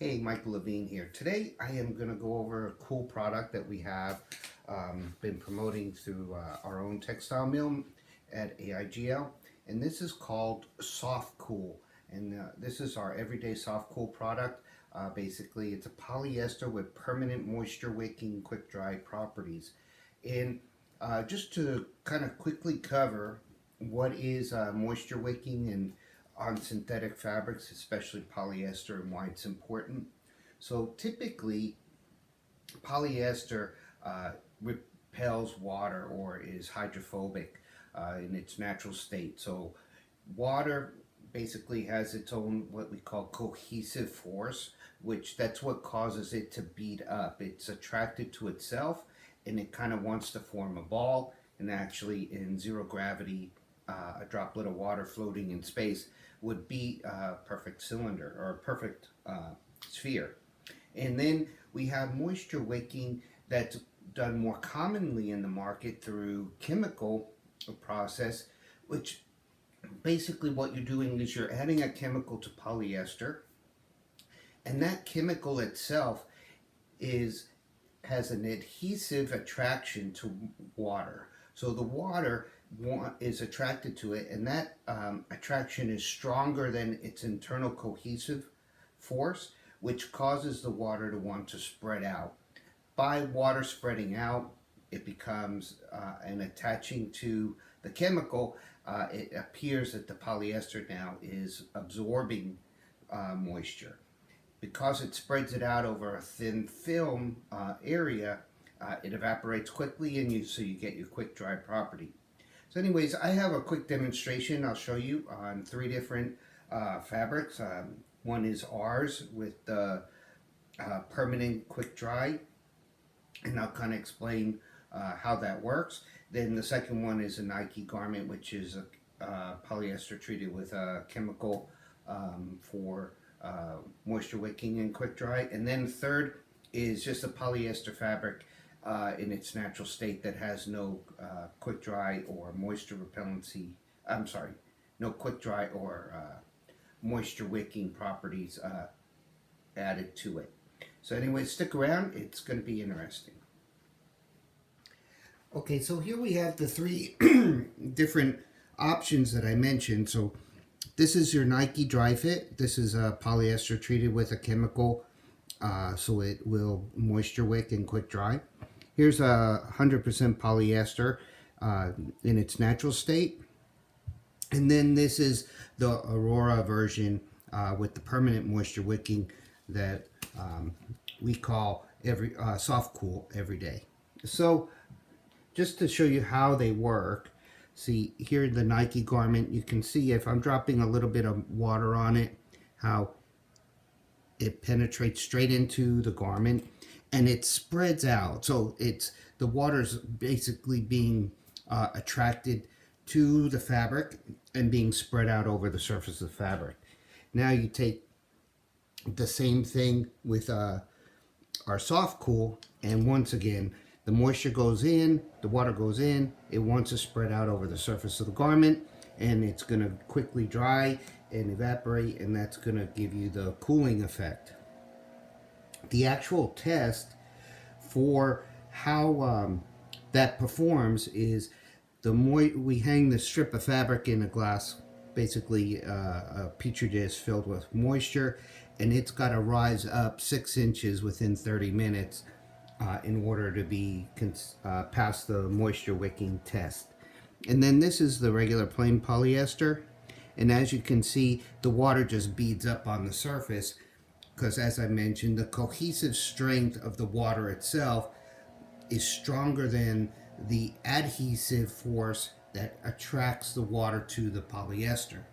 Hey, Mike.l.Levine here. Today I am going to go over a cool product that we have been promoting through our own textile mill at AIGL, and this is called softcool. And this is our everyday softcool product. Basically, it's a polyester with permanent moisture wicking quick dry properties. And just to kind of quickly cover what is moisture wicking and on synthetic fabrics, especially polyester, and why it's important. So typically, polyester repels water or is hydrophobic in its natural state. So water basically has its own what we call cohesive force, which that's what causes it to bead up. It's attracted to itself and it kind of wants to form a ball, and actually in zero gravity a droplet of water floating in space would be a perfect cylinder or a perfect sphere. And then we have moisture wicking that's done more commonly in the market through chemical process, which basically what you're doing is you're adding a chemical to polyester, and that chemical itself has an adhesive attraction to water. So the water is attracted to it, and that attraction is stronger than its internal cohesive force, which causes the water to want to spread out. By water spreading out, it becomes and attaching to the chemical, it appears that the polyester now is absorbing moisture. Because it spreads it out over a thin film area, it evaporates quickly, and so you get your quick dry property. So anyways, I have a quick demonstration I'll show you on 3 different fabrics. One is ours with the permanent quick dry, and I'll kind of explain how that works. Then the second one is a Nike garment, which is a polyester treated with a chemical for moisture wicking and quick dry. And then third is just a polyester fabric in its natural state that has no quick dry or moisture repellency. I'm sorry, no quick dry or moisture wicking properties added to it. So anyway, stick around, it's going to be interesting. Okay, so here we have the 3 different options that I mentioned. So this is your Nike dry fit. This is a polyester treated with a chemical so it will moisture wick and quick dry. Here's a 100% polyester in its natural state. And then this is the Aurora version with the permanent moisture wicking that we call softcool everyday. So just to show you how they work, see here the Nike garment, you can see if I'm dropping a little bit of water on it, how it penetrates straight into the garment and it spreads out. So the water's basically being attracted to the fabric and being spread out over the surface of the fabric. Now you take the same thing with our softcool, and once again the moisture goes in, the water goes in, it wants to spread out over the surface of the garment, and it's going to quickly dry and evaporate, and that's going to give you the cooling effect. The actual test for how that performs is we hang the strip of fabric in a glass, basically a petri dish filled with moisture, and it's got to rise up 6 inches within 30 minutes in order to be pass the moisture wicking test. And then this is the regular plain polyester, and as you can see, the water just beads up on the surface because, as I mentioned, the cohesive strength of the water itself is stronger than the adhesive force that attracts the water to the polyester.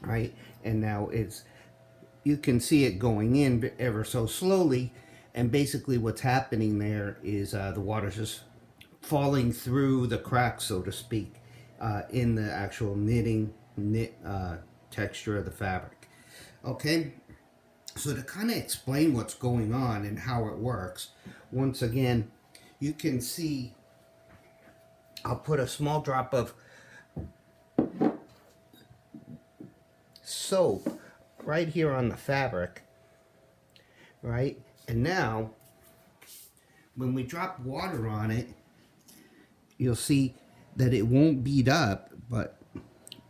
Right? And now you can see it going in ever so slowly, and basically what's happening there is the water's just falling through the cracks, so to speak, in the actual knit texture of the fabric. Okay, so to kind of explain what's going on and how it works, once again, you can see I'll put a small drop of soap right here on the fabric, right? And now, when we drop water on it, you'll see that it won't bead up, but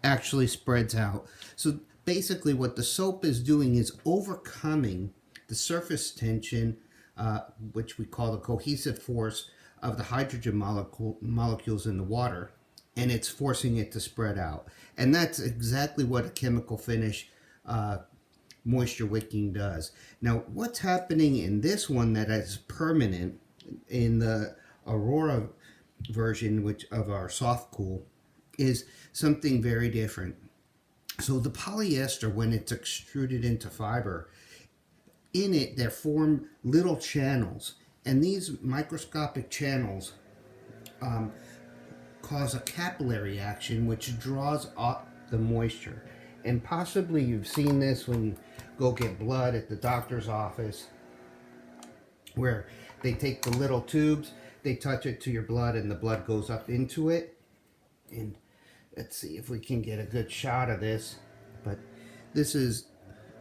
actually spreads out. So basically what the soap is doing is overcoming the surface tension, which we call the cohesive force of the hydrogen molecules in the water, and it's forcing it to spread out. And that's exactly what a chemical finish moisture wicking does. Now, what's happening in this one that is permanent in the Aurora version, which of our soft cool, is something very different. So the polyester, when it's extruded into fiber, in it there form little channels, and these microscopic channels cause a capillary action which draws up the moisture. And possibly you've seen this when you go get blood at the doctor's office, where they take the little tubes, they touch it to your blood, and the blood goes up into it. And let's see if we can get a good shot of this. But this is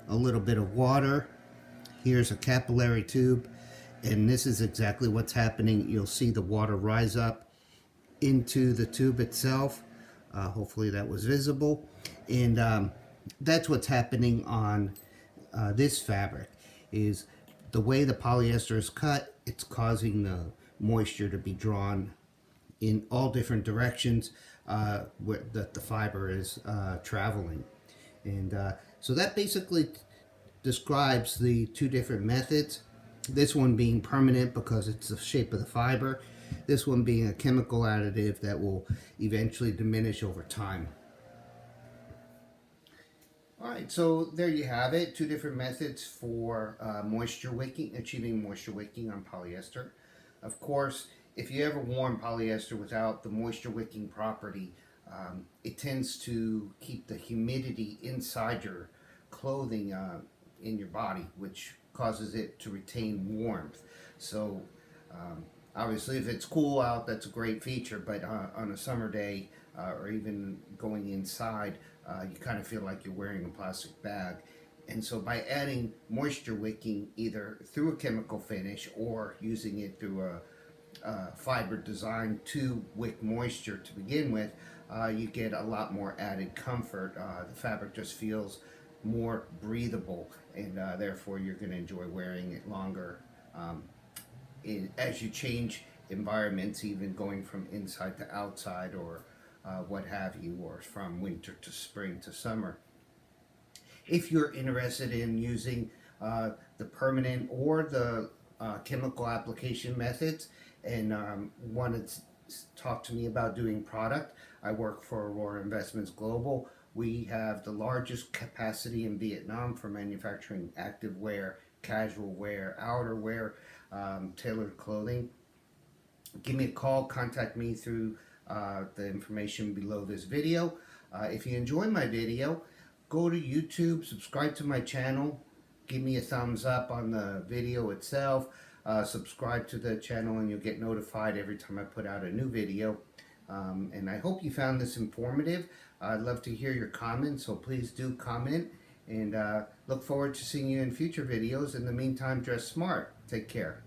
a little bit of water. Here's a capillary tube, and this is exactly what's happening. You'll see the water rise up into the tube itself. Hopefully that was visible. And that's what's happening on this fabric. Is the way the polyester is cut, it's causing the moisture to be drawn in all different directions that the fiber is traveling. And so that basically describes the two different methods. This one being permanent because it's the shape of the fiber. This one being a chemical additive that will eventually diminish over time. Alright, so there you have it. Two different methods for moisture wicking, achieving moisture wicking on polyester. Of course, if you ever worn polyester without the moisture wicking property, it tends to keep the humidity inside your clothing in your body, which causes it to retain warmth. So obviously if it's cool out, that's a great feature, but on a summer day or even going inside, you kind of feel like you're wearing a plastic bag. And so by adding moisture wicking either through a chemical finish or using it through a fiber designed to wick moisture to begin with, you get a lot more added comfort. The fabric just feels more breathable, and therefore you're going to enjoy wearing it longer as you change environments, even going from inside to outside or what have you, or from winter to spring to summer. If you're interested in using the permanent or the chemical application methods and want to talk to me about doing product, I work for Aurora Investments Global. We have the largest capacity in Vietnam for manufacturing active wear, casual wear, outerwear, tailored clothing. Give me a call, contact me through the information below this video. If you enjoy my video, go to YouTube, subscribe to my channel, give me a thumbs up on the video itself, subscribe to the channel, and you'll get notified every time I put out a new video. And I hope you found this informative. I'd love to hear your comments, so please do comment, and look forward to seeing you in future videos. In the meantime, dress smart. Take care.